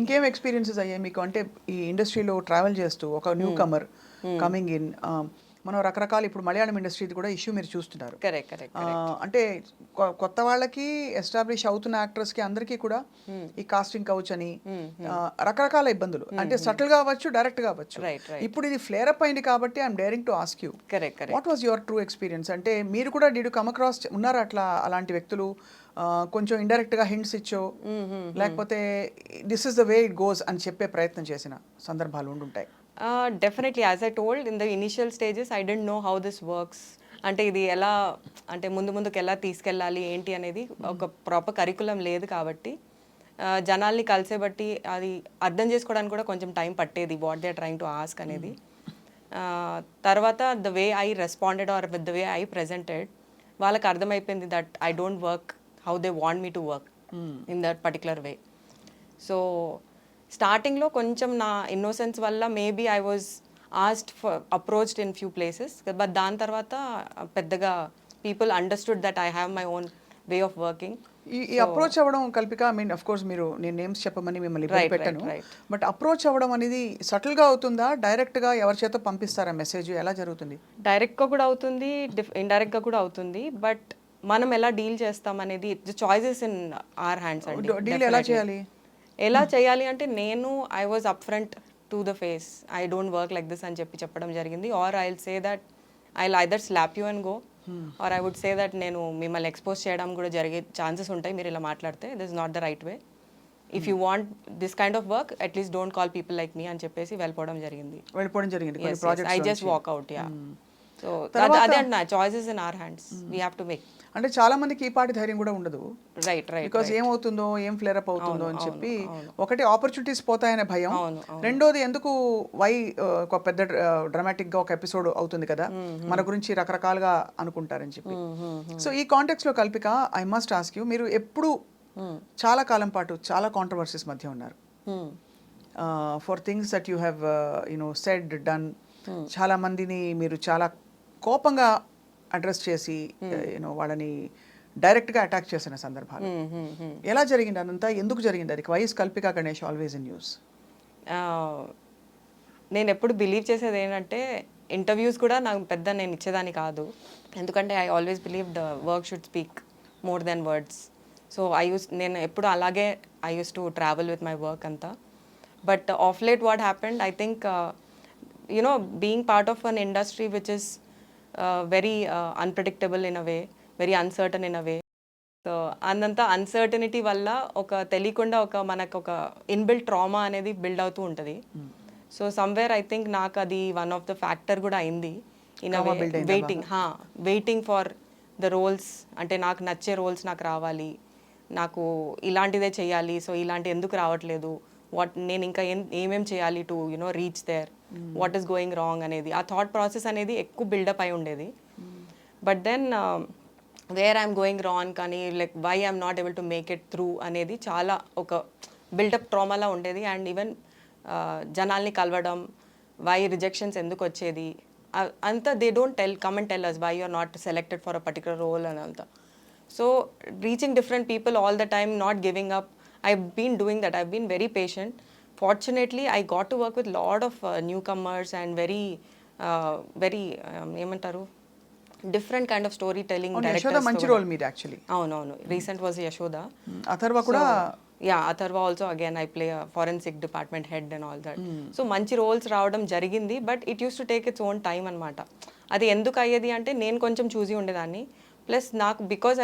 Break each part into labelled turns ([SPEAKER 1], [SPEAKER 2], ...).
[SPEAKER 1] ఇంకేం ఎక్స్పీరియన్సెస్ అయ్యాయి మీకు? అంటే ఈ ఇండస్ట్రీలో ట్రావెల్ చేస్తూ ఒక న్యూ కమర్ కమింగ్ ఇన్, మనం రకరకాల ఇప్పుడు మలయాళం ఇండస్ట్రీది కూడా ఇష్యూ మీరు చూస్తున్నారు.
[SPEAKER 2] కరెక్ట్ కరెక్ట్
[SPEAKER 1] అంటే కొత్త వాళ్ళకి ఎస్టాబ్లిష్ అవుతున్న యాక్టర్స్కి అందరికీ కూడా ఈ కాస్టింగ్ కౌచ్ అని రకరకాల ఇబ్బందులు, అంటే సటిల్గా అవ్వచ్చు, డైరెక్ట్గా అవ్వచ్చు.
[SPEAKER 2] రైట్ రైట్
[SPEAKER 1] ఇప్పుడు ఇది ఫ్లేర్ అప్ అయింది కాబట్టి I'm daring to ask you,
[SPEAKER 2] correct correct.
[SPEAKER 1] What was your true experience? అంటే మీరు కూడా డిడ్ కమ్ అక్రాస్ ఉన్నారా అలాంటి వ్యక్తులు? కొంచెం ఇండైరెక్ట్గా హింట్స్ ఇచ్చో లేకపోతే this is the way it goes అని చెప్పే ప్రయత్నం చేసిన సందర్భాలు ఉండుంటాయి.
[SPEAKER 2] Definitely as I told in the initial stages I don't know how this works. అంటే ఇది ఎలా, అంటే ముందుకు ఎలా తీసుకెళ్ళాలి ఏంటి అనేది ఒక ప్రాపర్ కరికులం లేదు కాబట్టి జనాల్ని కలిసే బట్టి అది అర్థం చేసుకోవడానికి కూడా కొంచెం టైం పట్టేది, what they are trying to ask అనేది. తర్వాత the way I responded or with the way I presented, వాళ్ళకి అర్థమైపోయింది that I don't work how they want me to work in that particular way. So స్టార్టింగ్లో కొంచెం నా innocence వల్ల maybe I was asked for approached in few places, but దాని తర్వాత పెద్దగా people understood that I have my own way of working.
[SPEAKER 1] ఈ approach అవ్వడం Kalpika, I mean of course మీరు నేను నేమ్స్ చెప్పమని మిమ్మల్ని ఇబ్బంది పెట్టాను, బట్ అప్రోచ్ అవ్వడం అనేది సటిల్గా అవుతుందా, డైరెక్ట్గా ఎవరి చేత పంపిస్తారా మెసేజ్, ఎలా జరుగుతుంది?
[SPEAKER 2] డైరెక్ట్గా కూడా అవుతుంది, ఇండైరెక్ట్గా కూడా అవుతుంది, బట్ మనం ఎలా డీల్ చేస్తాం అనేది చాయిసెస్ ఇన్ ఆర్ హ్యాండ్స్ అండి.
[SPEAKER 1] డీల్ ఎలా చేయాలి?
[SPEAKER 2] ఎలా చేయాలి అంటే నేను I was up front to the face, I don't work like this అని చెప్పడం జరిగింది. Or I will say that I will either slap you and go, or I would say that నేను మిమ్మల్ని ఎక్స్పోజ్ చేయడం కూడా జరిగే ఛాన్సెస్ ఉంటాయి మీరు ఇలా మాట్లాడితే, this is not the right way. If you want this kind of work at least don't call people like me అని చెప్పేసి వెళ్ళిపోవడం జరిగింది. I just walk out. Yeah. So అదే అంటున్నా, choices in our hands, we have to make.
[SPEAKER 1] అంటే చాలా మందికి ఈ పాటి ధైర్యం కూడా ఉండదు.
[SPEAKER 2] Right right.
[SPEAKER 1] బికాజ్ ఏమవుతుందో, ఏం ఫ్లేర్ అప్ అవుతుందో అని చెప్పి ఒకటి ఆపర్చునిటీస్ పోతాయనే భయం, రెండోది ఎందుకు ఒక పెద్ద డ్రామాటిక్గా ఒక ఎపిసోడ్ అవుతుంది కదా, మన గురించి రకరకాలుగా అనుకుంటారని చెప్పి. సో ఈ కాంటెక్స్లో Kalpika, I must ask you, మీరు ఎప్పుడు చాలా కాలం పాటు చాలా కాంట్రవర్సీస్ మధ్య ఉన్నారు, for things that you have said done. చాలా మందిని మీరు చాలా కోపంగా అడ్రస్ చేసి వాళ్ళని డైరెక్ట్గా అటాక్ చేసిన సందర్భాలు ఎలా జరిగింది? అదంతా ఎందుకు జరిగింది? అది YS Kalpika Ganesh always in news.
[SPEAKER 2] నేను ఎప్పుడు బిలీవ్ చేసేది ఏంటంటే, ఇంటర్వ్యూస్ కూడా నాకు పెద్ద నేను ఇచ్చేదాన్ని కాదు, ఎందుకంటే I always believe the work should speak more than words. So నేను ఎప్పుడు అలాగే I use to travel with my work అంతా. But of late what happened, I think being part of an industry which is very unpredictable in a way, very uncertain in a way. So అందంతా uncertainty వల్ల ఒక తెలియకుండా మనకు ఒక inbuilt trauma అనేది build అవుతూ ఉంటుంది. సో సమ్వేర్ ఐ థింక్ నాకు అది వన్ ఆఫ్ ద ఫ్యాక్టర్ కూడా అయింది in a way. Waiting for the roles, అంటే నాకు నచ్చే రోల్స్ నాకు రావాలి, నాకు ఇలాంటిదే చేయాలి, సో ఇలాంటి ఎందుకు రావట్లేదు, నేను ఇంకా ఏమేం చేయాలి to reach there, what is going wrong అనేది, ఆ థాట్ ప్రాసెస్ అనేది ఎక్కువ బిల్డప్ అయి ఉండేది. But then where I'm going wrong కానీ like why I'm not able to make it through అనేది చాలా ఒక బిల్డప్ ట్రామాలా ఉండేది. అండ్ ఈవెన్ జనాల్ని కలవడం, వై రిజెక్షన్స్ ఎందుకు వచ్చేది అంతా, they don't come and tell us why you are not selected for a particular role అని అంతా. So reaching different people all the time, not giving up. I've been doing that. I've been very patient. Fortunately, I got to work with a lot of newcomers and very ఏమంటారు, different kind of story telling directors.
[SPEAKER 1] మంచి role మీది actually.
[SPEAKER 2] అవునవును, recent was Yashoda.
[SPEAKER 1] Atharva కూడా,
[SPEAKER 2] yeah Atharva also again I play forensic department head and all that. So మంచి roles రావడం జరిగింది, but it use to take its own time అనమాట. అది ఎందుకు అయ్యేది అంటే, నేను కొంచెం చూసి ఉండేదాన్ని, ప్లస్ నాకు బికాజ్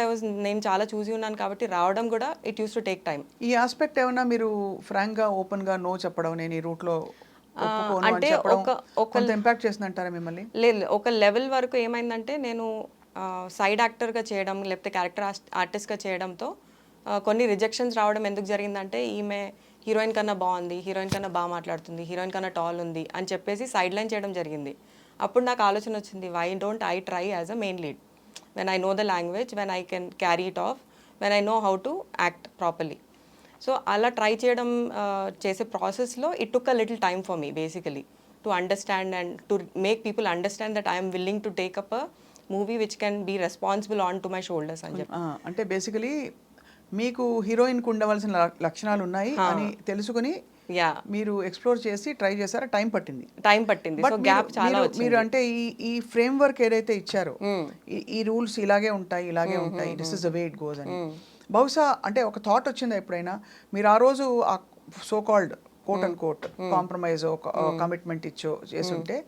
[SPEAKER 2] నేను చాలా చూసి ఉన్నాను కాబట్టి రావడం కూడా it use to take time.
[SPEAKER 1] ఈ ఆస్పెక్ట్ ఏమన్నా మీరు ఫ్రాంక్గా ఓపెన్గా నో చెప్పడం, నేను ఈ రూట్లో
[SPEAKER 2] అంటే ఒక
[SPEAKER 1] ఇంపాక్ట్ చేసిందంటారా మిమ్మల్ని?
[SPEAKER 2] లేదు, ఒక లెవెల్ వరకు ఏమైందంటే, నేను సైడ్ యాక్టర్గా చేయడం లేకపోతే క్యారెక్టర్ ఆర్టిస్ట్గా చేయడంతో కొన్ని రిజెక్షన్స్ రావడం ఎందుకు జరిగిందంటే, ఈమె హీరోయిన్ కన్నా బాగుంది, హీరోయిన్ కన్నా బాగా మాట్లాడుతుంది, హీరోయిన్ కన్నా టాల్ ఉంది అని చెప్పేసి సైడ్ లైన్ చేయడం జరిగింది. అప్పుడు నాకు ఆలోచన వచ్చింది, why don't I try as a main lead, when I know the language, when I can carry it off, when I know how to act properly. So అలా ట్రై చేయడం చేసే ప్రాసెస్లో it took a little time for me basically to understand and to make people understand that I'm willing to take up a movie which can be responsible on to my shoulders అని చెప్పి.
[SPEAKER 1] అంటే basically మీకు హీరోయిన్కి ఉండవలసిన లక్షణాలు ఉన్నాయి అని తెలుసుకుని
[SPEAKER 2] యా
[SPEAKER 1] మీరు ఎక్స్ప్లోర్ చేసి ట్రై చేశారా? టైం పట్టింది.
[SPEAKER 2] సో గ్యాప్ చాలా
[SPEAKER 1] మీరు అంటే ఈ ఫ్రేమ్ వర్క్ ఏదైతే ఇచ్చారో, ఈ రూల్స్ ఇలాగే ఉంటాయి, ఇలాగే ఉంటాయి, this is the way it goes అని, బహుశా అంటే ఒక థాట్ వచ్చిందా ఎప్పుడైనా? మీరు ఆ రోజు ఆ so called quote and quote compromise commitment చేసుంటే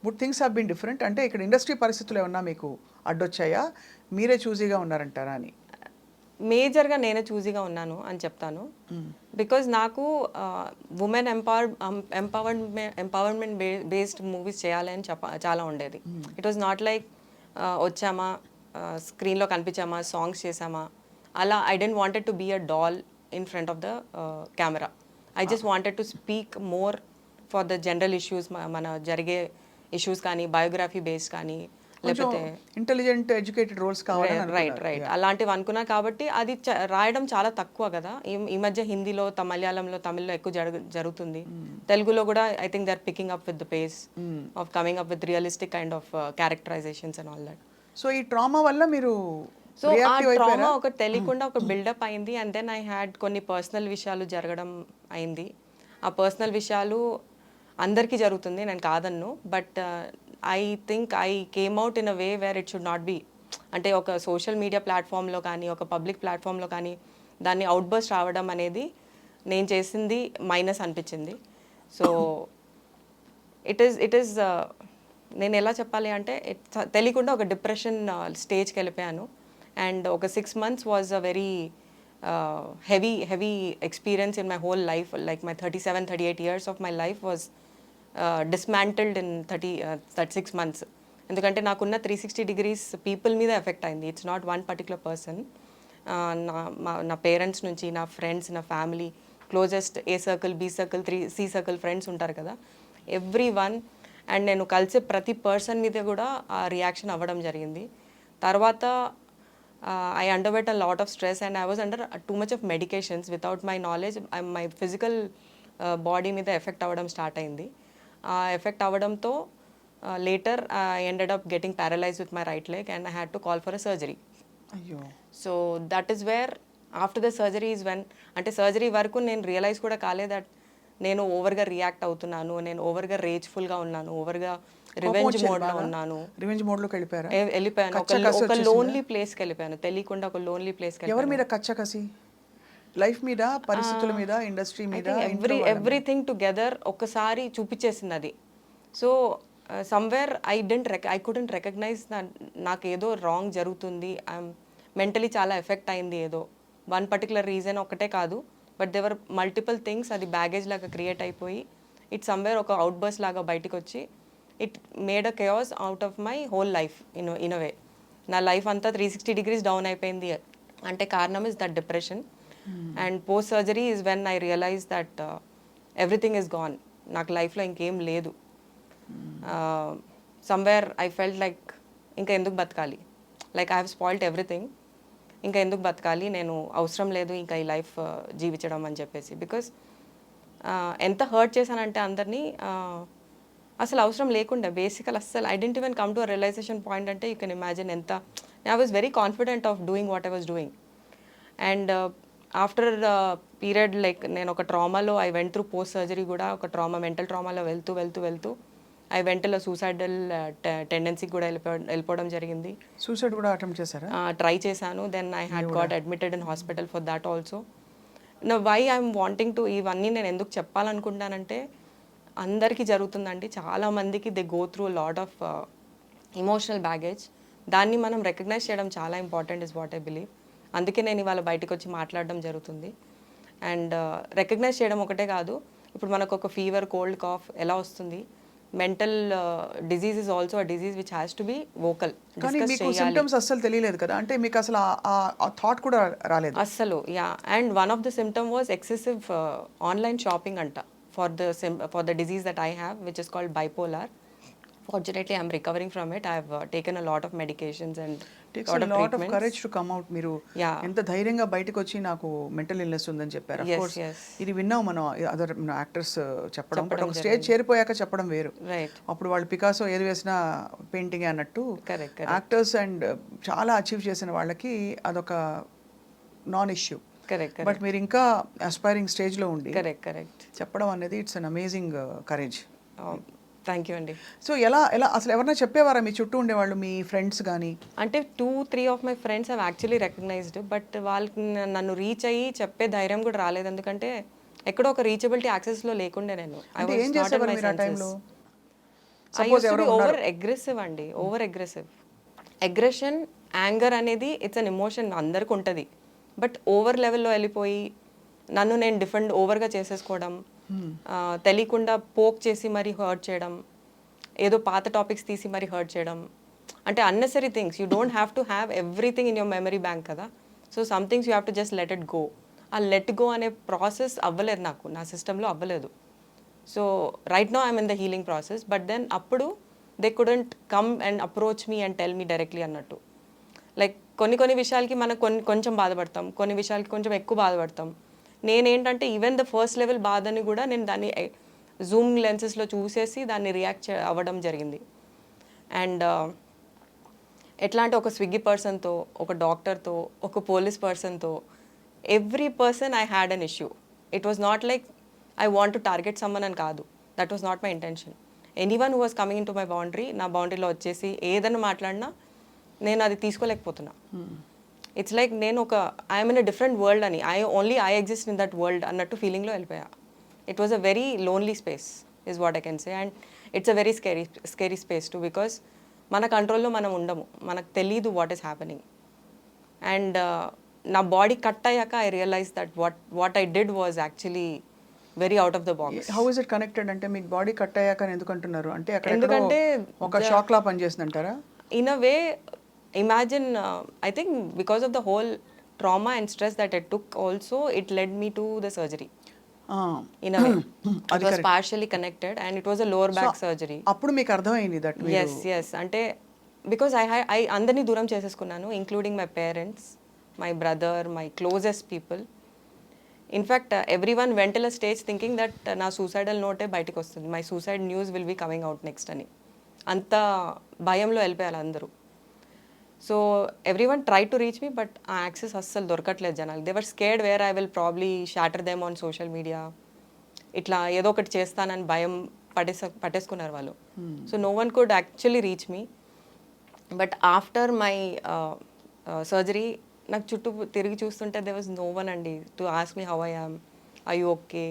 [SPEAKER 1] would things have been different? అంటే ఇక్కడ ఇండస్ట్రీ పరిస్థితులు ఏమన్నా మీకు అడ్డొచ్చాయా, మీరే చూజీగా ఉన్నారంటారా అని?
[SPEAKER 2] మేజర్గా నేనే చూజీగా ఉన్నాను అని చెప్తాను. బికాజ్ నాకు ఉమెన్ ఎంపవర్మెంట్ బేస్డ్ మూవీస్ చేయాలి అని చాలా ఉండేది. ఇట్ వాజ్ నాట్ లైక్ వచ్చామా స్క్రీన్లో కనిపించామా సాంగ్స్ చేసామా అలా. I didn't wanted to be a doll in front of the camera. I just wanted to speak more for the general issues, మన జరిగే ఇష్యూస్ కానీ, బయోగ్రఫీ బేస్డ్ కానీ, లేకపోతే
[SPEAKER 1] ఇంటెలిజెంట్ ఎడ్యుకేటెడ్ రోల్స్ కావాలి.
[SPEAKER 2] రైట్ అలాంటివి అనుకున్నా. కాబట్టి అది రాయడం చాలా తక్కువ కదా. ఈ మధ్య హిందీలో, మలయాళంలో, తమిళ్లో ఎక్కువ జరుగుతుంది. తెలుగులో కూడా I think they are picking up with the pace of coming up with realistic kind of characterisations and all that.
[SPEAKER 1] So ఈ ట్రామా వల్ల మీరు
[SPEAKER 2] సో ఆ ట్రామా ఒకటి తెలియకుండా ఒక బిల్డప్ అయింది. అండ్ దెన్ ఐ హ్యాడ్ కొన్ని పర్సనల్ విషయాలు జరగడం అయింది. ఆ పర్సనల్ విషయాలు అందరికీ జరుగుతుంది, నేను కాదన్ను. But I think I came out in a way where it should not be. అంటే ఒక సోషల్ మీడియా ప్లాట్ఫామ్లో కానీ, ఒక పబ్లిక్ ప్లాట్ఫామ్లో కానీ దాన్ని అవుట్బర్స్ట్ రావడం అనేది నేను చేసింది మైనస్ అనిపించింది. సో ఇట్ ఈస్ నేను ఎలా చెప్పాలి అంటే తెలియకుండా ఒక డిప్రెషన్ స్టేజ్కి వెళ్ళిపోయాను. అండ్ ఒక 6 months was a very heavy experience in my whole life. Like my 37-38 years of my life was dismantled in 36 months. ఎందుకంటే నాకున్న 360 degrees పీపుల్ మీద ఎఫెక్ట్ అయింది. It's not one particular person. నా పేరెంట్స్ నుంచి, నా ఫ్రెండ్స్, నా family, closest A circle, B circle, C circle friends ఉంటారు కదా, ఎవ్రీ వన్. అండ్ నేను కలిసే ప్రతి పర్సన్ మీద కూడా ఆ రియాక్షన్ అవ్వడం జరిగింది. తర్వాత I underwent a lot of stress and I was under too much of medications without my knowledge. My physical body మీద ఎఫెక్ట్ అవ్వడం స్టార్ట్ అయింది. ఆ ఎఫెక్ట్ అవ్వడంతో later I ended up getting paralyzed with my right leg and I had to call for a surgery.
[SPEAKER 1] అయ్యో.
[SPEAKER 2] So that is where after the surgery is when, అంటే surgery వరకు నేను realise కూడా కాలేదు that నేను ఓవర్గా react అవుతున్నాను, నేను ఓవర్గా రేజ్ఫుల్గా ఉన్నాను, ఓవర్గా రివెంజ్ మోడ్లో ఉన్నాను.
[SPEAKER 1] రివెంజ్ మోడ్లోకి
[SPEAKER 2] వెళ్ళిపోయాను. ఒక లోన్లీ ప్లేస్కి వెళ్ళిపోయాను, తెలియకుండా ఒక లోన్లీ ప్లేస్కి.
[SPEAKER 1] ఎవరి మీద కచ్చకసి? లైఫ్ మీద, పరిస్థితుల మీద, ఇండస్ట్రీ మీద,
[SPEAKER 2] ఎవ్రీథింగ్ టుగెదర్ ఒకసారి చూపించేసింది అది. So somewhere I couldn't recognise నాకు ఏదో రాంగ్ జరుగుతుంది, మెంటలీ చాలా ఎఫెక్ట్ అయింది. ఏదో వన్ పర్టికులర్ రీజన్ ఒకటే కాదు, బట్ దేవర్ మల్టిపుల్ థింగ్స్. అది బ్యాగేజ్ లాగా క్రియేట్ అయిపోయి ఇట్ సమ్వేర్ ఒక అవుట్ బర్స్ లాగా బయటకు వచ్చి it made a chaos out of my whole life in a way. నా లైఫ్ అంతా 360 degrees డౌన్ అయిపోయింది. అంటే కారణం is that depression. And post surgery is when I realise that everything is gone. నాకు లైఫ్లో ఇంకేం లేదు. సమ్వేర్ ఐ ఫెల్ట్ లైక్ ఇంకా ఎందుకు బతకాలి, like I have spoiled everything, ఇంకా ఎందుకు బతకాలి, నేను అవసరం లేదు ఇంకా ఈ లైఫ్ జీవించడం అని చెప్పేసి. బికాస్ ఎంత హర్ట్ చేశానంటే అందరినీ అసలు అవసరం లేకుండా బేసికల్ అస్సలు I didn't even come to a realization point. అంటే యూ కెన్ ఇమాజిన్ ఎంత I was very confident of doing what I was doing. And after period like నేను ఒక ట్రామాలో I went through post surgery కూడా ఒక mental ట్రామాలో వెళ్తూ I went suicidal టెండెన్సీకి కూడా వెళ్ళిపోవడం జరిగింది.
[SPEAKER 1] సూసైడ్ కూడా అటెంప్ట్ చేశారా?
[SPEAKER 2] ట్రై చేశాను. Then I had got admitted in hospital for that also. Why I'm wanting to ఇవన్నీ నేను ఎందుకు చెప్పాలనుకుంటానంటే అందరికీ జరుగుతుందండి, చాలామందికి they go through lot of emotional baggage. దాన్ని మనం రికగ్నైజ్ చేయడం చాలా important is what I believe. అందుకే నేను ఇవాళ బయటకు వచ్చి మాట్లాడడం జరుగుతుంది. అండ్ రికగ్నైజ్ చేయడం ఒకటే కాదు, ఇప్పుడు మనకు ఒక ఫీవర్, కోల్డ్, కాఫ్ ఎలా వస్తుంది, mental disease is also a disease which has to be vocal.
[SPEAKER 1] కానీ మీకు సింప్టమ్స్ అస్సలు తెలియలేదు కదా, అంటే మీకు అసలు ఆ థాట్ కూడా రాలేదు
[SPEAKER 2] అస్సలు. Yeah, and one of the symptom was excessive online shopping అంట for the disease that I have, which is called bipolar. Fortunately, I'm recovering from it. I've taken a lot of medications and
[SPEAKER 1] takes a lot of courage to come out. మీరు ఎంత ధైర్యంగా బయటకు వచ్చి నాకు mental illness ఉందని చెప్పారు. Of course ఇది విన్నాం మనం అదర్ యాక్టర్స్ చెప్పడం, బట్ ఒక స్టేజ్ చేరిపోయాక చెప్పడం వేరు. అప్పుడు వాళ్ళు పికాసో ఏది వేసినా పెయింటింగ్ అన్నట్టు యాక్టర్స్ అండ్ చాలా అచీవ్ చేసిన వాళ్ళకి అదొక నాన్ ఇష్యూ.
[SPEAKER 2] కరెక్ట్
[SPEAKER 1] బట్ మీరు ఇంకా అస్పైరింగ్ స్టేజ్లో ఉండి
[SPEAKER 2] కరెక్ట్
[SPEAKER 1] చెప్పడం అనేది it's an amazing courage.
[SPEAKER 2] Thank you అండి.
[SPEAKER 1] సో ఎలా ఎలా అసలు ఎవరైనా చెప్పేవారా మీ చుట్టూ ఉండేవాళ్ళు, మీ ఫ్రెండ్స్ కానీ?
[SPEAKER 2] అంటే 2-3 of my friends have actually recognised, but వాళ్ళకి నన్ను రీచ్ అయ్యి చెప్పే ధైర్యం కూడా రాలేదు. ఎందుకంటే ఎక్కడో ఒక రీచబిలిటీ యాక్సెస్లో లేకుండే నేను.
[SPEAKER 1] అంటే ఏం చేసేవారు మీరు ఆ టైంలో?
[SPEAKER 2] ఓవర్ అగ్రెసివ్ అండి, ఓవర్ అగ్రెసివ్. అగ్రెషన్, యాంగర్ అనేది ఇట్స్ అన్ ఎమోషన్, అందరికి ఉంటుంది. బట్ ఓవర్ లెవెల్లో వెళ్ళిపోయి నన్ను నేను డిఫెండ్ ఓవర్గా చేసేసుకోవడం, తెలియకుండా పోక్ చేసి మరీ హర్ట్ చేయడం, ఏదో పాత టాపిక్స్ తీసి మరీ హర్ట్ చేయడం, అంటే unnecessary things. You don't have to have everything in your memory bank కదా. So some things you have to just let it go. ఆ లెట్ గో అనే ప్రాసెస్ అవ్వలేదు నాకు, నా సిస్టంలో అవ్వలేదు. So right now I'm in the healing process, but then అప్పుడు they couldn't come and approach me and tell me directly అన్నట్టు. Like కొన్ని విషయాలకి మనం కొంచెం బాధపడతాం, కొన్ని విషయాలకి కొంచెం ఎక్కువ బాధపడతాం. నేనేంటంటే ఈవెన్ ద ఫస్ట్ లెవెల్ బాధని కూడా నేను దాన్ని జూమ్ లెన్సెస్లో చూసేసి దాన్ని రియాక్ట్ అవ్వడం జరిగింది. అండ్ ఎట్లా అంటే ఒక స్విగ్గీ పర్సన్తో, ఒక డాక్టర్తో, ఒక పోలీస్ పర్సన్తో, every person I had an issue. It was not like I want to target someone అని కాదు, that was not my intention. Anyone who was coming into my boundary, నా బౌండరీలో వచ్చేసి ఏదైనా మాట్లాడినా నేను అది తీసుకోలేకపోతున్నా. ఇట్స్ లైక్ నేను I'm in a different world అని, I exist in that world అన్నట్టు ఫీలింగ్లో వెళ్ళిపోయా. It was a very lonely space is what I can say. And it's a very scary space to, because మన కంట్రోల్లో మనం ఉండము, మనకు తెలీదు వాట్ ఈస్ హ్యాపెనింగ్. అండ్ నా బాడీ కట్ అయ్యాక I realise that what I did was actually very out of the box.
[SPEAKER 1] How is it connected? అంటే మీకు బాడీ కట్ అయ్యాక ఎందుకు అంటున్నారు? అంటే
[SPEAKER 2] ఎందుకంటే
[SPEAKER 1] ఒక షాక్ లా పనిచేస్తుందంటారా?
[SPEAKER 2] In a way, imagine I think because of the whole trauma and stress that it took also, it led me to the surgery in a way. It was partially connected and it was a lower back surgery.
[SPEAKER 1] అప్పుడు మీకు అర్థమైంది that
[SPEAKER 2] yes అంటే because I అందరినీ దూరం చేసేసుకున్నాను, including my parents, my brother, my closest people. In fact everyone went till a stage thinking that నా suicidal note బయటికి వస్తుంది, my suicide news will be coming out next అని. అంత భయంలో వెళ్ళిపోయారు అందరూ. So everyone try to reach me, but ఆ access అస్సలు దొరకట్లేదు జనాలు. They were scared where I will probably shatter them on social media. ఇట్లా ఏదో ఒకటి చేస్తానని భయం పట్టేసుకున్నారు వాళ్ళు. So no one could actually reach me. But after my surgery నాకు చుట్టూ తిరిగి చూస్తుంటే దే వాజ్ నో వన్ అండి to ask me how I am, I you okay.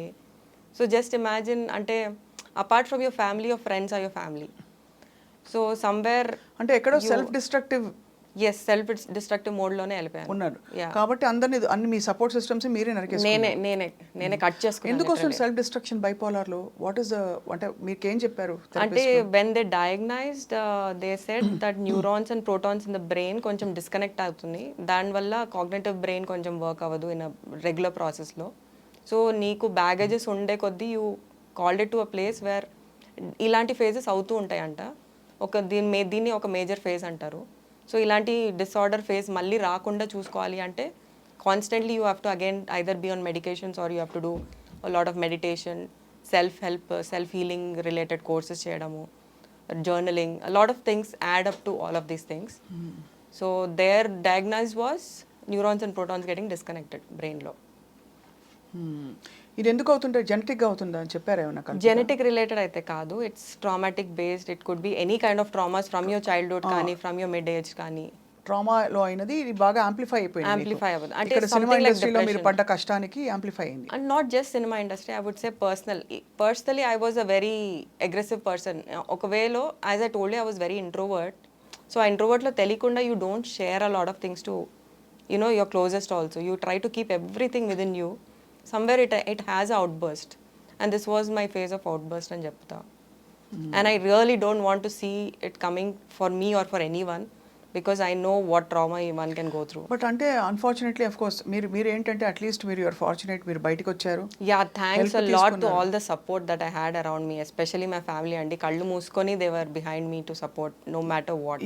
[SPEAKER 2] So just imagine, అంటే apart from your family, your friends or your family. So somewhere
[SPEAKER 1] అంటే ఎక్కడో self destructive
[SPEAKER 2] self destructive మోడ్లోనే వెళ్ళిపోయాను
[SPEAKER 1] ఉన్నారు. కాబట్టి అన్ని మీ support systems మీరే నరికేసుకున్నారు.
[SPEAKER 2] నేనే కట్ చేసుకున్నాను.
[SPEAKER 1] ఎందుకు వస్తుంది సెల్ఫ్ డిస్ట్రక్షన్ బైపోలార్లో? వాట్ ఇస్ ద, అంటే మీకు ఏం చెప్పారు?
[SPEAKER 2] అంటే when they diagnosed they said that neurons and protons in the brain కొంచెం డిస్కనెక్ట్ అవుతుంది, దానివల్ల కాగ్నిటివ్ బ్రెయిన్ కొంచెం వర్క్ అవ్వదు ఇన్ రెగ్యులర్ ప్రాసెస్లో. సో నీకు బ్యాగేజెస్ ఉండే కొద్దీ you called it to a place where ఇలాంటి ఫేజెస్ అవుతూ ఉంటాయంట. దీన్ని ఒక మేజర్ ఫేజ్ అంటారు. సో ఇలాంటి డిసార్డర్ ఫేజ్ మళ్ళీ రాకుండా చూసుకోవాలి అంటే constantly you have to again either be on medications or you have to do a lot of meditation, self healing related courses చేయడము, journaling, a lot of things add up to all of these things. So their diagnose was neurons and protons getting disconnected బ్రెయిన్లో.
[SPEAKER 1] ఇది ఎందుకు అవుతుంటే జెనెటిక్గా అవుతుందా అని చెప్పారు ఏమన్నా?
[SPEAKER 2] Genetic related అయితే కాదు, it's traumatic based. It could be any kind of traumas from your childhood కానీ ఫ్రమ్ యువర్ మిడ్ ఏజ్ కానీ.
[SPEAKER 1] ట్రామాలో అయినది ఇది బాగా యాంప్లిఫై అయిపోయింది.
[SPEAKER 2] అవ్వదు అంటే
[SPEAKER 1] సినిమా ఇండస్ట్రీలో మీరు పడ్డ కష్టానికి యాంప్లిఫై అయింది.
[SPEAKER 2] And not just cinema industry, I would say personally I was a very aggressive person. ఒక వేలో as I told I was very introvert. So ఆ ఇంట్రోవర్ట్లో తెలియకుండా you don't share a lot of things to your closest also. You try to keep everything with in you. Somewhere it has an outburst, and this was my phase of outburst అని చెప్తా. And I really don't want to see it coming for me or for anyone, because I know what trauma one can go through.
[SPEAKER 1] But అంటే unfortunately of course మీరు ఏంటంటే at least మీరు you're fortunate, మీరు బయటకు వచ్చారు.
[SPEAKER 2] Yeah, thanks a lot to all the support that I had around me, especially my family. అండి కళ్ళు మూసుకొని they were behind me to support no matter what.